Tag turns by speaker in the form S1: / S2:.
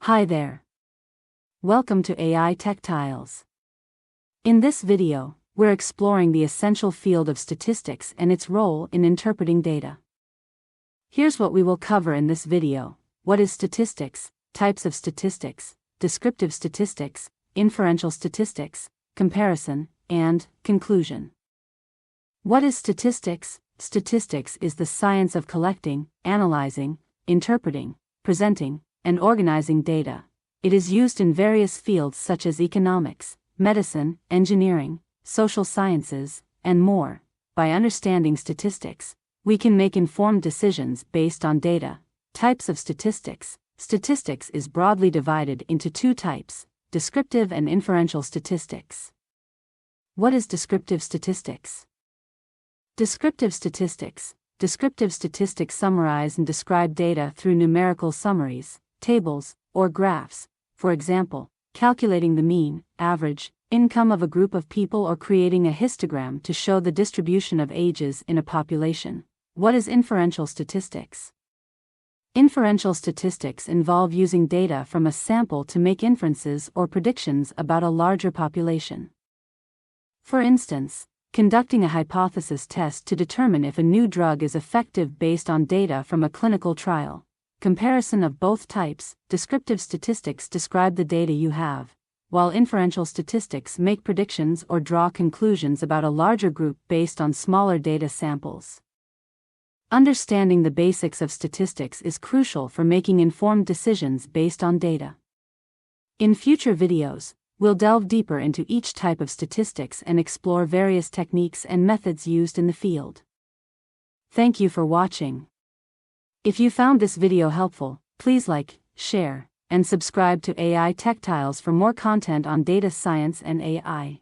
S1: Hi there. Welcome to AI Techtiles. In this video, we're exploring the essential field of statistics and its role in interpreting data. Here's what we will cover in this video: what is statistics, types of statistics, descriptive statistics, inferential statistics, comparison, and conclusion. What is statistics? Statistics is the science of collecting, analyzing, interpreting, presenting, and organizing data. It is used in various fields such as economics, medicine, engineering, social sciences, and more. By understanding statistics, we can make informed decisions based on data. Types of statistics. Statistics is broadly divided into two types: descriptive and inferential statistics. What is descriptive statistics? Descriptive statistics. Descriptive statistics summarize and describe data through numerical summaries, tables, or graphs. For example, calculating the mean, average, income of a group of people or creating a histogram to show the distribution of ages in a population. What is inferential statistics? Inferential statistics involve using data from a sample to make inferences or predictions about a larger population. For instance, conducting a hypothesis test to determine if a new drug is effective based on data from a clinical trial. Comparison of both types. Descriptive statistics describe the data you have, while inferential statistics make predictions or draw conclusions about a larger group based on smaller data samples. Understanding the basics of statistics is crucial for making informed decisions based on data. In future videos, we'll delve deeper into each type of statistics and explore various techniques and methods used in the field. Thank you for watching. If you found this video helpful, please like, share, and subscribe to AI Techtiles for more content on data science and AI.